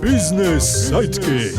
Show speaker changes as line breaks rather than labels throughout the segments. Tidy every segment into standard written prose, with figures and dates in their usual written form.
Business Sidekick.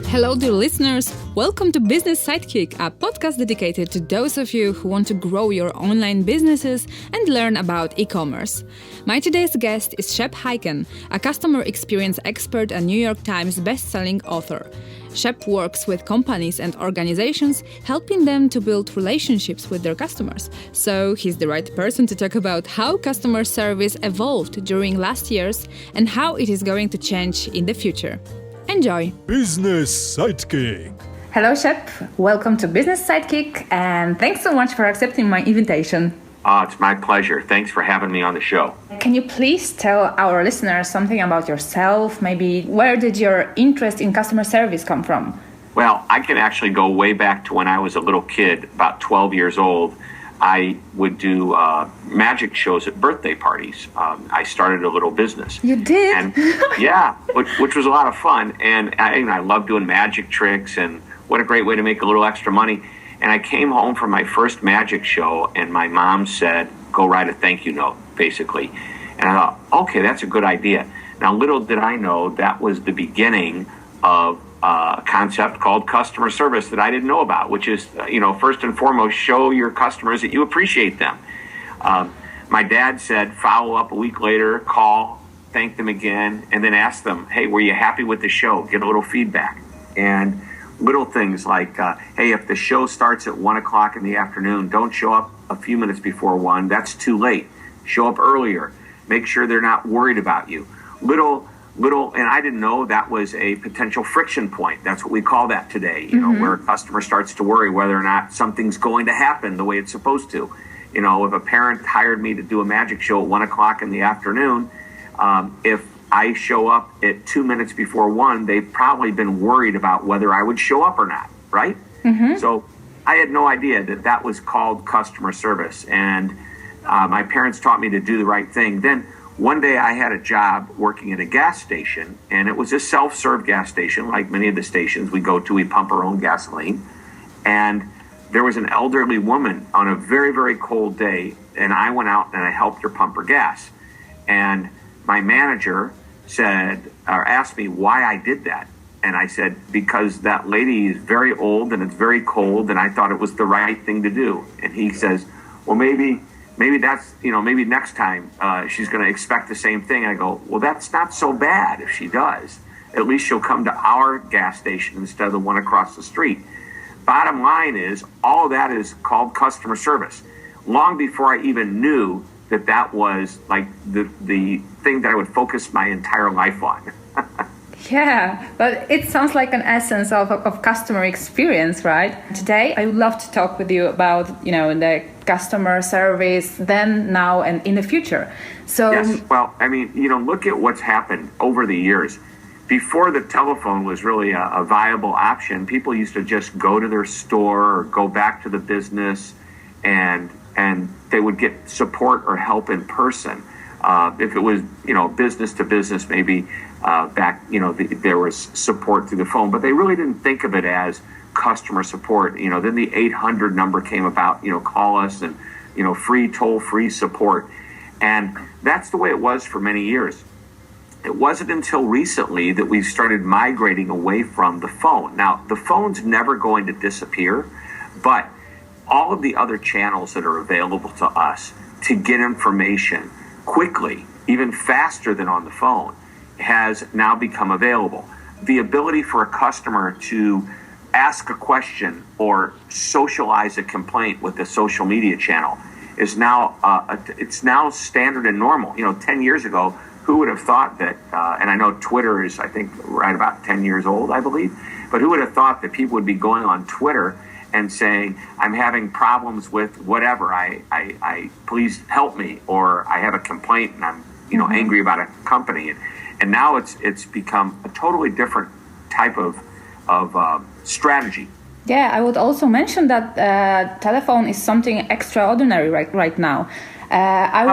Hello, dear listeners. Welcome to Business Sidekick, a podcast dedicated to those of you who want to grow your online businesses and learn about e-commerce. My today's guest is Shep Hyken, a customer experience expert and New York Times best-selling author. Shep works with companies and organizations, helping them to build relationships with their customers. So he's the right person to talk about how customer service evolved during last years and how it is going to change in the future. Enjoy!
Business Sidekick.
Hello, Shep. Welcome to Business Sidekick, and thanks so much for accepting my invitation.
It's my pleasure. Thanks for having me on the show.
Can you please tell our listeners something about yourself? Maybe where did your interest in customer service come from?
Well, I can actually go way back to when I was a little kid, about 12 years old. I would do magic shows at birthday parties. I started a little business.
You did?
And, yeah, which was a lot of fun. And I love doing magic tricks, and what a great way to make a little extra money. And I came home from my first magic show, and my mom said, go write a thank you note, basically. And I thought, okay, that's a good idea. Now, little did I know that was the beginning of a concept called customer service that I didn't know about, which is, first and foremost, show your customers that you appreciate them. My dad said, follow up a week later, call, thank them again, and then ask them, hey, were you happy with the show? Get a little feedback. And little things like, hey, if the show starts at 1 o'clock in the afternoon, don't show up a few minutes before 1. That's too late. Show up earlier. Make sure they're not worried about you. Little, and I didn't know that was a potential friction point. That's what we call that today, where a customer starts to worry whether or not something's going to happen the way it's supposed to. If a parent hired me to do a magic show at 1 o'clock in the afternoon, if I show up at 2 minutes before 1, they've probably been worried about whether I would show up or not, right? Mm-hmm. So I had no idea that was called customer service. And my parents taught me to do the right thing. Then one day I had a job working at a gas station, and it was a self-serve gas station, like many of the stations we go to. We pump our own gasoline. And there was an elderly woman on a very, very cold day, and I went out and I helped her pump her gas. And my manager asked me why I did that. And I said, because that lady is very old and it's very cold, and I thought it was the right thing to do. And he says, well, maybe that's, maybe next time she's going to expect the same thing. I go, well, that's not so bad if she does. At least she'll come to our gas station instead of the one across the street. Bottom line is, all of that is called customer service. Long before I even knew that was like the thing that I would focus my entire life on.
Yeah, but it sounds like an essence of customer experience, right? Today, I would love to talk with you about, the customer service then, now, and in the future. So,
yes, well, look at what's happened over the years. Before the telephone was really a viable option, people used to just go to their store or go back to the business and they would get support or help in person. If it was, business to business, maybe back, there was support through the phone, but they really didn't think of it as customer support. Then the 800 number came about, call us and, free toll-free support. And that's the way it was for many years. It wasn't until recently that we started migrating away from the phone. Now, the phone's never going to disappear, but all of the other channels that are available to us to get information quickly, even faster than on the phone, has now become available. The ability for a customer to ask a question or socialize a complaint with a social media channel is now it's now standard and normal. 10 years ago, who would have thought that, and I know Twitter is, I think, right about 10 years old, I believe, but who would have thought that people would be going on Twitter and saying, I'm having problems with whatever, I please help me, or I have a complaint and I'm, angry about a company. And now it's become a totally different type of strategy.
Yeah, I would also mention that telephone is something extraordinary right now. I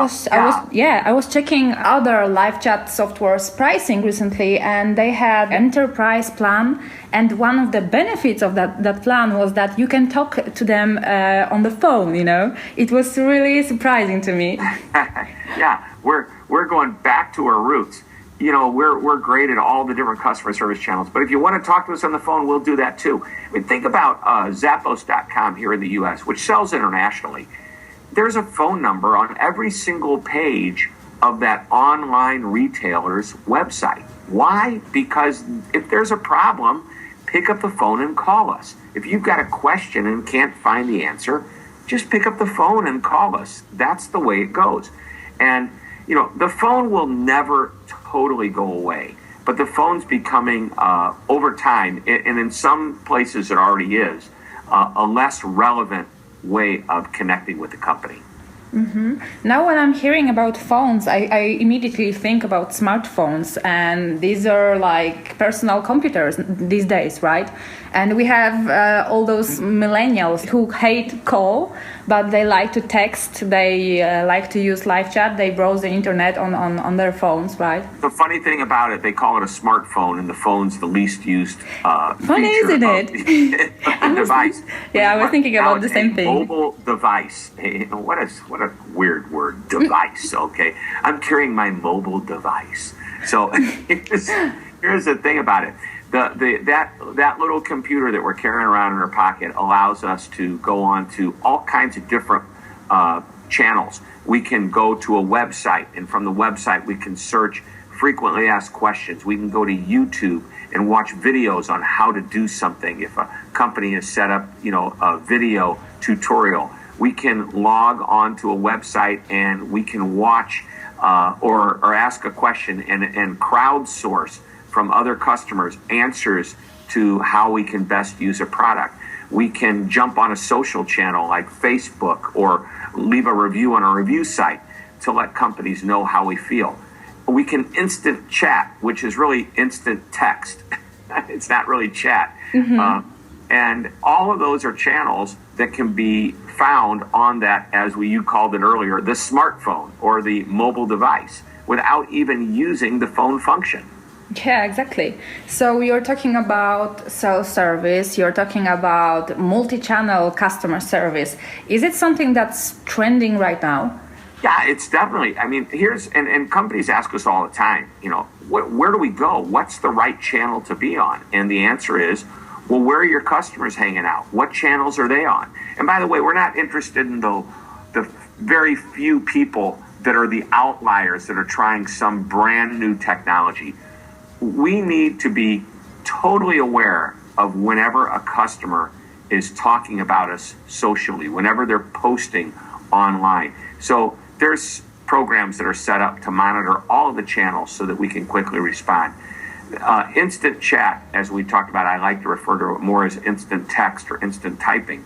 was checking other live chat software's pricing recently, and they had enterprise plan, and one of the benefits of that plan was that you can talk to them on the phone. It was really surprising to me.
Yeah, we're going back to our roots. we're great at all the different customer service channels. But if you want to talk to us on the phone, we'll do that too. I mean, think about Zappos.com here in the U.S., which sells internationally. There's a phone number on every single page of that online retailer's website. Why? Because if there's a problem, pick up the phone and call us. If you've got a question and can't find the answer, just pick up the phone and call us. That's the way it goes. And, the phone will never totally go away, but the phone's becoming, over time, and in some places it already is, a less relevant way of connecting with the company.
Now, when I'm hearing about phones, I immediately think about smartphones, and these are like personal computers these days, right? And we have all those millennials who hate call, but they like to text, they like to use live chat, they browse the internet on their phones, right?
The funny thing about it, they call it a smartphone, and the phone's the least used
funny,
feature
isn't
of
it?
the device.
Yeah, I was thinking about the same thing.
Mobile device. What a weird word, device. Okay, I'm carrying my mobile device. So here's the thing about it. That little computer that we're carrying around in our pocket allows us to go on to all kinds of different channels. We can go to a website, and from the website we can search frequently asked questions. We can go to YouTube and watch videos on how to do something. If a company has set up, a video tutorial, we can log on to a website and we can watch or ask a question and crowdsource from other customers answers to how we can best use a product. We can jump on a social channel like Facebook or leave a review on a review site to let companies know how we feel. We can instant chat, which is really instant text. It's not really chat. And all of those are channels that can be found on that, as you called it earlier, the smartphone or the mobile device, without even using the phone function.
Yeah, exactly. So you're talking about self-service, you're talking about multi-channel customer service. Is it something that's trending right now?
Yeah, it's definitely. I mean, and companies ask us all the time, where do we go? What's the right channel to be on? And the answer is, well, where are your customers hanging out? What channels are they on? And by the way, we're not interested in the very few people that are the outliers that are trying some brand new technology. We need to be totally aware of whenever a customer is talking about us socially, whenever they're posting online. So there's programs that are set up to monitor all of the channels so that we can quickly respond. Instant chat, as we talked about, I like to refer to it more as instant text or instant typing,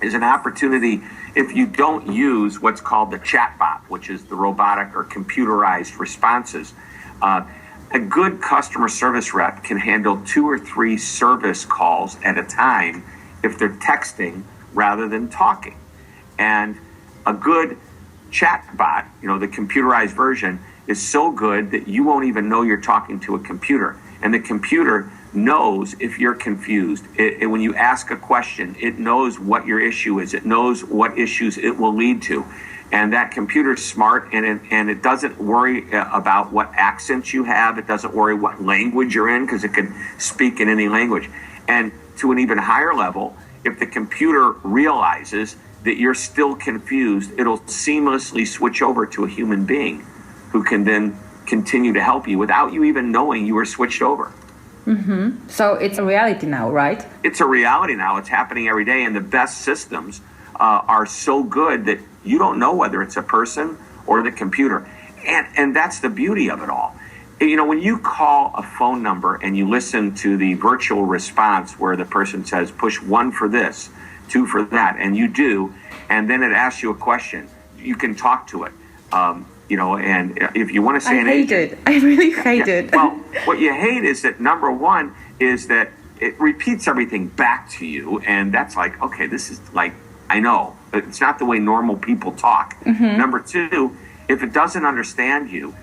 is an opportunity if you don't use what's called the chatbot, which is the robotic or computerized responses. A good customer service rep can handle 2 or 3 service calls at a time if they're texting rather than talking. And a good chatbot, the computerized version, is so good that you won't even know you're talking to a computer. And the computer knows if you're confused. When you ask a question, it knows what your issue is. It knows what issues it will lead to. And that computer's smart, and it doesn't worry about what accents you have. It doesn't worry what language you're in, because it can speak in any language. And to an even higher level, if the computer realizes that you're still confused, it'll seamlessly switch over to a human being who can then continue to help you without you even knowing you were switched over.
So it's a reality now, right?
It's a reality now. It's happening every day, and the best systems are so good that you don't know whether it's a person or the computer. And that's the beauty of it all. When you call a phone number and you listen to the virtual response where the person says, push 1 for this, 2 for that, and you do, and then it asks you a question, you can talk to it. And if you want to say
I really hate it.
Well, what you hate is that, number one, is that it repeats everything back to you, and that's like, okay, this is like, I know, but it's not the way normal people talk. Number 2, if it doesn't understand you,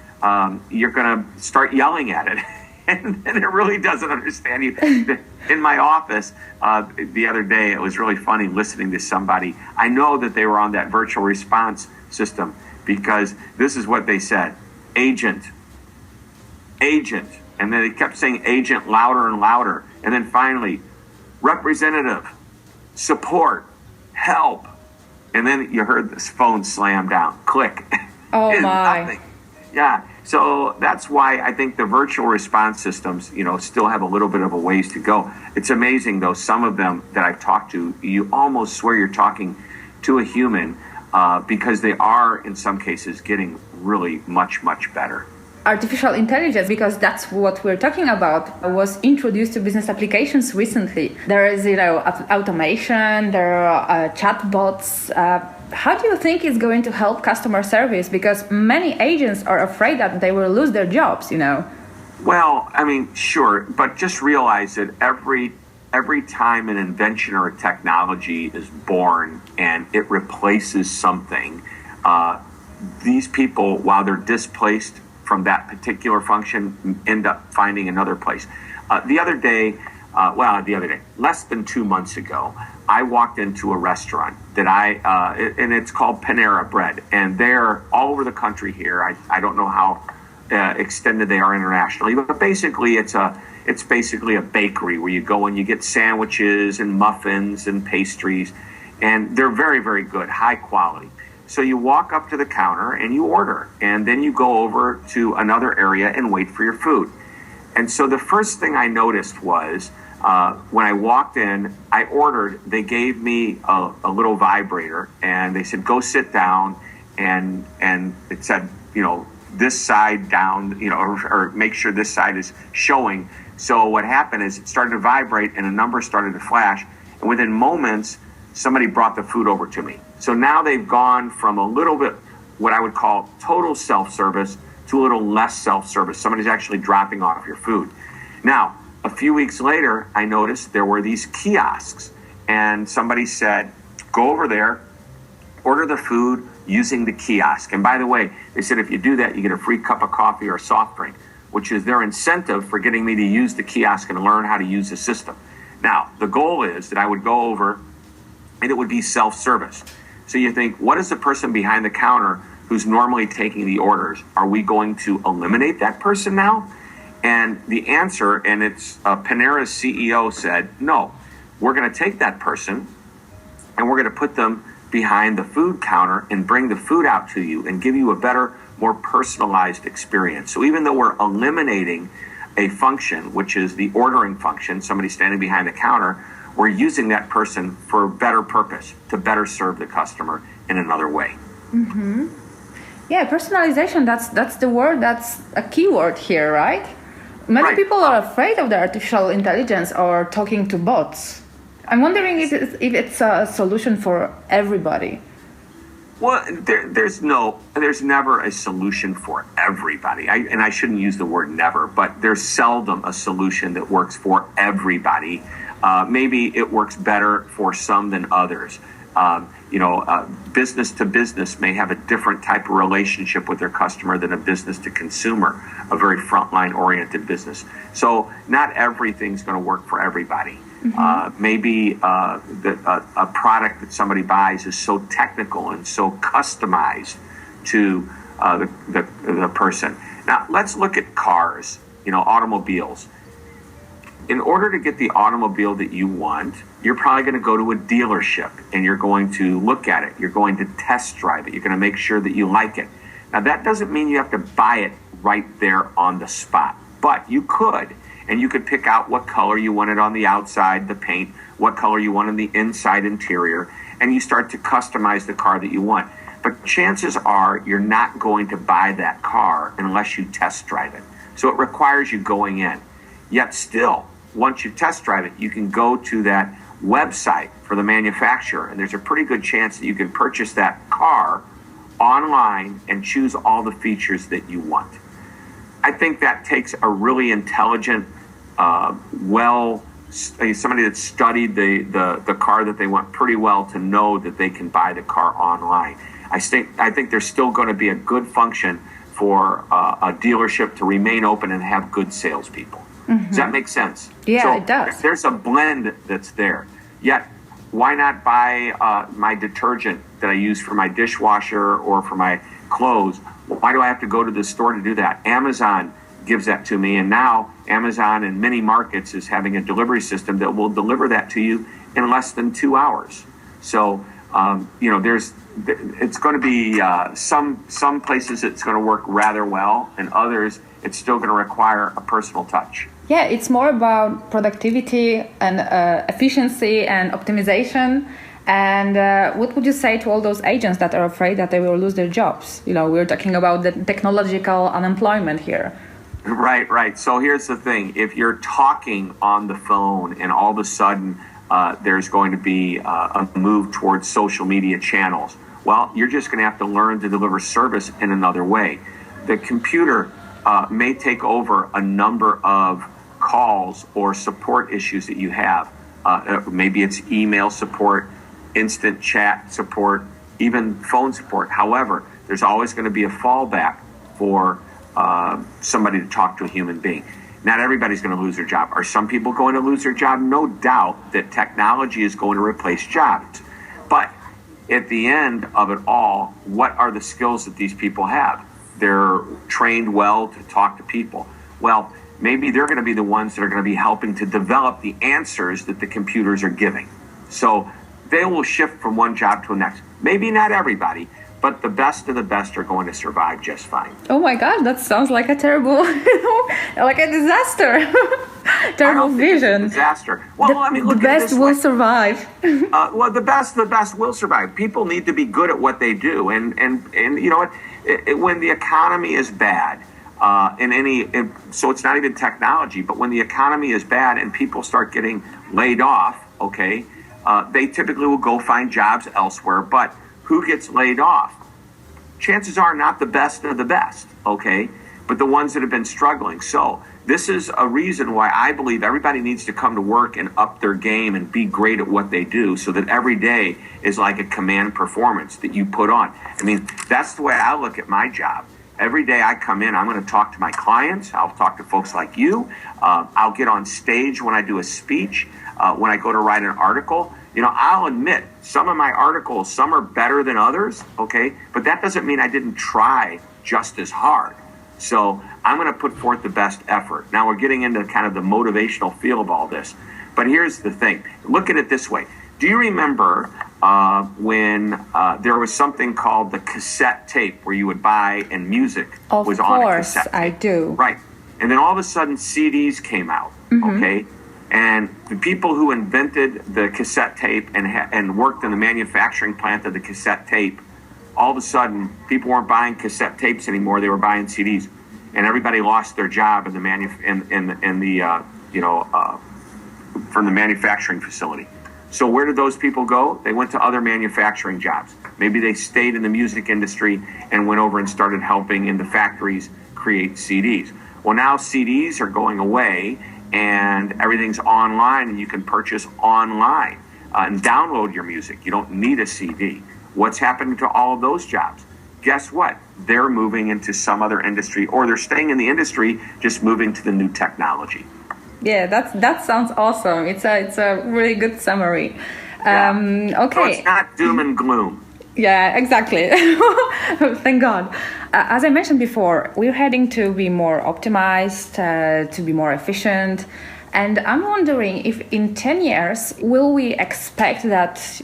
you're going to start yelling at it, and it really doesn't understand you. In my office the other day, it was really funny listening to somebody. I know that they were on that virtual response system because this is what they said. Agent, agent. And then they kept saying agent louder and louder. And then finally, representative, support, help. And then you heard this phone slam down, click.
Oh my.
Nothing. Yeah. So that's why I think the virtual response systems, still have a little bit of a ways to go. It's amazing, though, some of them that I've talked to, you almost swear you're talking to a human because they are, in some cases, getting really much, much better.
Artificial intelligence, because that's what we're talking about, was introduced to business applications recently. There is, automation, there are chatbots. How do you think it's going to help customer service? Because many agents are afraid that they will lose their jobs,
Well, sure, but just realize that every time an invention or a technology is born and it replaces something, these people, while they're displaced from that particular function, end up finding another place. The other day, less than 2 months ago, I walked into a restaurant that and it's called Panera Bread, and they're all over the country here. I don't know how extended they are internationally, but basically it's basically a bakery where you go and you get sandwiches and muffins and pastries, and they're very, very good, high quality. So you walk up to the counter and you order, and then you go over to another area and wait for your food. And so the first thing I noticed was when I walked in, I ordered, they gave me a little vibrator, and they said, go sit down, and it said, this side down, or make sure this side is showing. So what happened is it started to vibrate and a number started to flash, and within moments, somebody brought the food over to me. So now they've gone from a little bit what I would call total self-service to a little less self-service. Somebody's actually dropping off your food. Now, a few weeks later, I noticed there were these kiosks, and somebody said, go over there, order the food using the kiosk. And by the way, they said if you do that, you get a free cup of coffee or soft drink, which is their incentive for getting me to use the kiosk and learn how to use the system. Now, the goal is that I would go over and it would be self-service. So you think, what is the person behind the counter who's normally taking the orders? Are we going to eliminate that person now? And the answer, and it's Panera's CEO said, no, we're going to take that person and we're going to put them behind the food counter and bring the food out to you and give you a better, more personalized experience. So even though we're eliminating a function, which is the ordering function, somebody standing behind the counter, we're using that person for a better purpose, to better serve the customer in another way.
Mm-hmm. Yeah, personalization, that's the word, that's a key word here, right? Many people are afraid of the artificial intelligence or talking to bots. I'm wondering if it's a solution for everybody.
Well, there's never a solution for everybody. I shouldn't use the word never, but there's seldom a solution that works for everybody. Maybe it works better for some than others. Business to business may have a different type of relationship with their customer than a business to consumer, a very frontline oriented business. So not everything's going to work for everybody. Mm-hmm. Maybe a product that somebody buys is so technical and so customized to the person. Now, let's look at cars, automobiles. In order to get the automobile that you want, you're probably going to go to a dealership and you're going to look at it. You're going to test drive it. You're going to make sure that you like it. Now, that doesn't mean you have to buy it right there on the spot, but you could. And you could pick out what color you wanted on the outside, the paint, what color you want on the inside interior, and you start to customize the car that you want. But chances are you're not going to buy that car unless you test drive it. So it requires you going in. Yet still, once you test drive it, you can go to that website for the manufacturer, and there's a pretty good chance that you can purchase that car online and choose all the features that you want. I think that takes a really intelligent, somebody that studied the car that they want pretty well to know that they can buy the car online. I think there's still going to be a good function for a dealership to remain open and have good salespeople. Mm-hmm. Does that make sense?
Yeah,
so
it does.
There's a blend that's there. Yet, why not buy my detergent that I use for my dishwasher or for my clothes? Why do I have to go to the store to do that? Amazon gives that to me. And now Amazon in many markets is having a delivery system that will deliver that to you in less than 2 hours. So, it's going to be some places it's going to work rather well, and others it's still going to require a personal touch.
Yeah, it's more about productivity and efficiency and optimization. And what would you say to all those agents that are afraid that they will lose their jobs? We're talking about the technological unemployment here.
Right. So here's the thing. If you're talking on the phone and all of a sudden there's going to be a move towards social media channels, well, you're just going to have to learn to deliver service in another way. The computer may take over a number of calls or support issues that you have. Maybe it's email support, instant chat support, even phone support. However, there's always going to be a fallback for somebody to talk to a human being. Not everybody's going to lose their job. Are some people going to lose their job? No doubt that technology is going to replace jobs. But at the end of it all, what are the skills that these people have? They're trained well to talk to people. Well, maybe they're going to be the ones that are going to be helping to develop the answers that the computers are giving. So they will shift from one job to the next. Maybe not everybody, but the best of the best are going to survive just fine.
Oh my God, that sounds like a terrible, like a disaster. Terrible vision.
Disaster. Well,
the best will survive.
The best will survive. People need to be good at what they do, and you know what? When the economy is bad, so it's not even technology, but when the economy is bad and people start getting laid off, okay, they typically will go find jobs elsewhere. But who gets laid off? Chances are not the best of the best, okay, but the ones that have been struggling. So this is a reason why I believe everybody needs to come to work and up their game and be great at what they do, so that every day is like a command performance that you put on. I mean, that's the way I look at my job. Every day I come in, I'm going to talk to my clients. I'll talk to folks like you. I'll get on stage when I do a speech, when I go to write an article. You know, I'll admit some of my articles, some are better than others, okay? But that doesn't mean I didn't try just as hard. So I'm going to put forth the best effort. Now we're getting into kind of the motivational feel of all this. But here's the thing. Look at it this way. Do you remember when there was something called the cassette tape where you would buy and music was on a cassette tape?
Of course, I do.
Right. And then all of a sudden CDs came out, okay? And the people who invented the cassette tape and worked in the manufacturing plant of the cassette tape, all of a sudden people weren't buying cassette tapes anymore; they were buying CDs, and everybody lost their job in the from the manufacturing facility. So where did those people go? They went to other manufacturing jobs. Maybe they stayed in the music industry and went over and started helping in the factories create CDs. Well, now CDs are going away, and everything's online, and you can purchase online and download your music. You don't need a CD. What's happening to all of those jobs? Guess what? They're moving into some other industry, or they're staying in the industry, just moving to the new technology.
Yeah, that sounds awesome. It's a really good summary. Okay.
So it's not doom and gloom.
Yeah, exactly. Thank God. As I mentioned before, we're heading to be more optimized, to be more efficient. And I'm wondering if in 10 years, will we expect that,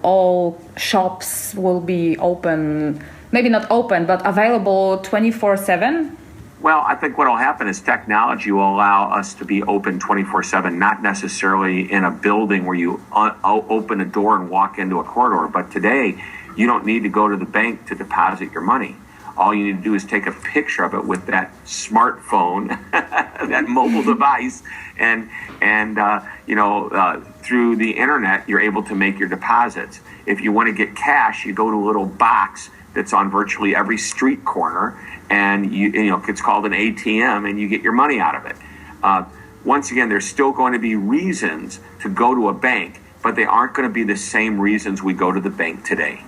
all shops will be open, maybe not open, but available 24/7?
Well, I think what will happen is technology will allow us to be open 24/7, not necessarily in a building where you open a door and walk into a corridor. But today, you don't need to go to the bank to deposit your money. All you need to do is take a picture of it with that smartphone, that mobile device, and through the internet, you're able to make your deposits. If you want to get cash, you go to a little box that's on virtually every street corner, and it's called an ATM, and you get your money out of it. Once again, there's still going to be reasons to go to a bank, but they aren't going to be the same reasons we go to the bank today.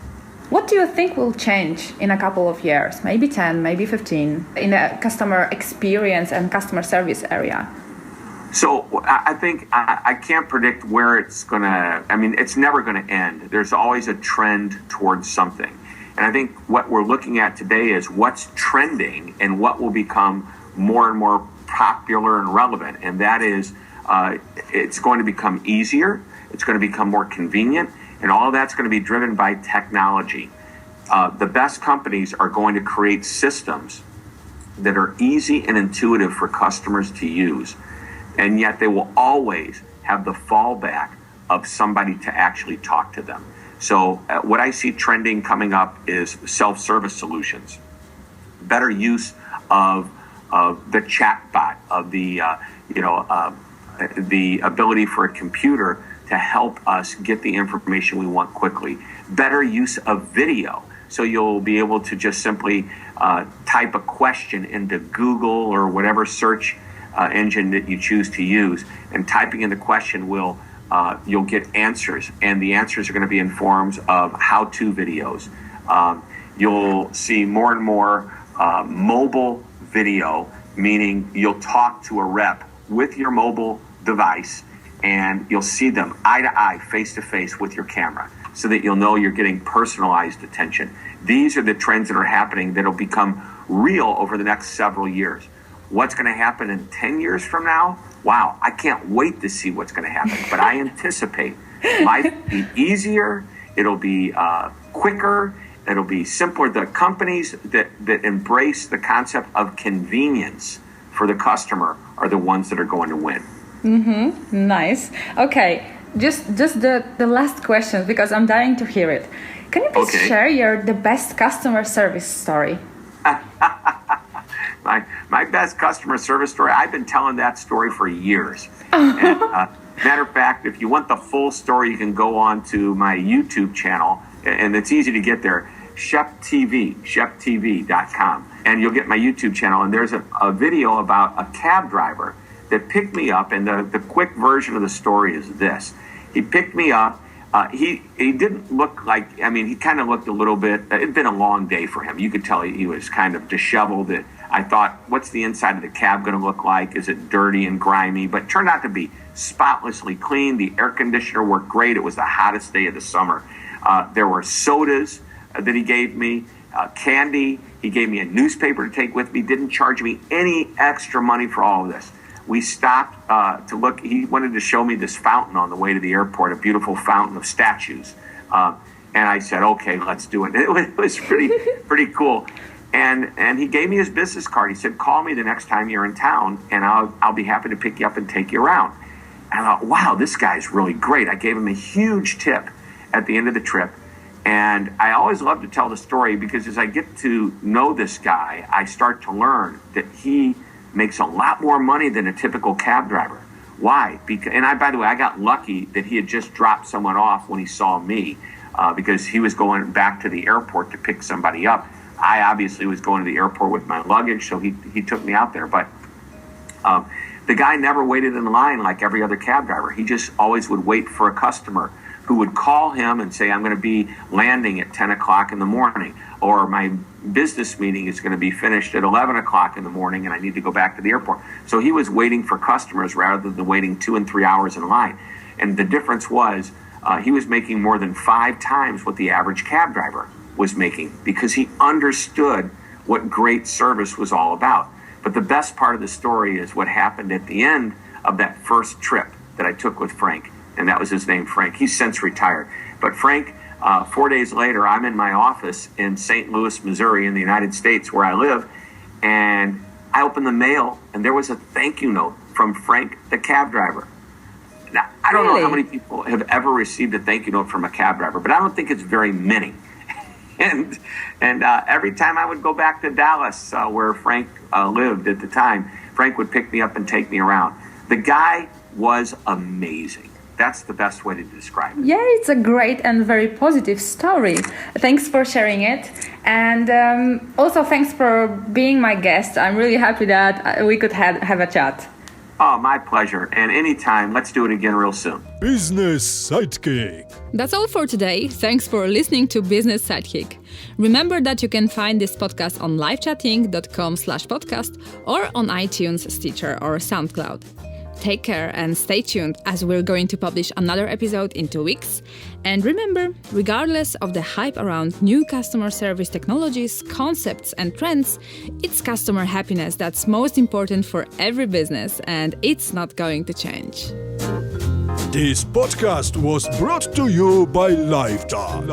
What do you think will change in a couple of years, maybe 10, maybe 15, in a customer experience and customer service area?
So I think I can't predict where it's going to, it's never going to end. There's always a trend towards something. And I think what we're looking at today is what's trending and what will become more and more popular and relevant, and that is it's going to become easier, it's going to become more convenient, and all of that's going to be driven by technology. The best companies are going to create systems that are easy and intuitive for customers to use, and yet they will always have the fallback of somebody to actually talk to them. So what I see trending coming up is self-service solutions, better use of the chatbot, of the ability for a computer to help us get the information we want quickly, better use of video. So you'll be able to just simply type a question into Google or whatever search engine that you choose to use, and typing in the question you'll get answers, and the answers are going to be in forms of how-to videos. You'll see more and more mobile video, meaning you'll talk to a rep with your mobile device, and you'll see them eye to eye, face to face with your camera, so that you'll know you're getting personalized attention. These are the trends that are happening that'll become real over the next several years. What's going to happen in 10 years from now? Wow, I can't wait to see what's going to happen. But I anticipate life will be easier, it'll be quicker, it'll be simpler. The companies that embrace the concept of convenience for the customer are the ones that are going to win.
Mm-hmm. Nice. Okay, just the last question, because I'm dying to hear it. Can you please share the best customer service story?
My best customer service story, I've been telling that story for years. And, matter of fact, if you want the full story, you can go on to my YouTube channel, and it's easy to get there, cheptv.com. And you'll get my YouTube channel, and there's a video about a cab driver that picked me up, and the quick version of the story is this. He picked me up. He didn't look like, he kind of looked a little bit, it'd been a long day for him. You could tell he was kind of disheveled. I thought, what's the inside of the cab going to look like? Is it dirty and grimy? But it turned out to be spotlessly clean. The air conditioner worked great. It was the hottest day of the summer. There were sodas that he gave me, candy. He gave me a newspaper to take with me, didn't charge me any extra money for all of this. We stopped to look. He wanted to show me this fountain on the way to the airport, a beautiful fountain of statues. And I said, okay, let's do it. It was pretty cool. And he gave me his business card. He said, call me the next time you're in town, and I'll be happy to pick you up and take you around. And I thought, wow, this guy's really great. I gave him a huge tip at the end of the trip. And I always love to tell the story, because as I get to know this guy, I start to learn that he makes a lot more money than a typical cab driver. Why? By the way, I got lucky that he had just dropped someone off when he saw me, because he was going back to the airport to pick somebody up. I obviously was going to the airport with my luggage, so he took me out there. But the guy never waited in line like every other cab driver. He just always would wait for a customer who would call him and say, I'm going to be landing at 10 o'clock in the morning, or my business meeting is going to be finished at 11 o'clock in the morning and I need to go back to the airport. So he was waiting for customers rather than waiting 2 and 3 hours in line. And the difference was he was making more than 5 times what the average cab driver was making, because he understood what great service was all about. But the best part of the story is what happened at the end of that first trip that I took with Frank. And that was his name, Frank. He's since retired. But Frank, 4 days later, I'm in my office in St. Louis, Missouri, in the United States, where I live. And I opened the mail, and there was a thank you note from Frank, the cab driver. Now, I don't know how many people have ever received a thank you note from a cab driver, but I don't think it's very many. And every time I would go back to Dallas, where Frank lived at the time, Frank would pick me up and take me around. The guy was amazing. That's the best way to describe it.
Yeah, it's a great and very positive story. Thanks for sharing it. And also thanks for being my guest. I'm really happy that we could have a chat.
Oh, my pleasure. And anytime, let's do it again real soon.
Business Sidekick.
That's all for today. Thanks for listening to Business Sidekick. Remember that you can find this podcast on livechatting.com/podcast or on iTunes, Stitcher or SoundCloud. Take care and stay tuned as we're going to publish another episode in 2 weeks. And remember, regardless of the hype around new customer service technologies, concepts, and trends, it's customer happiness that's most important for every business, and it's not going to change.
This podcast was brought to you by Lifetime.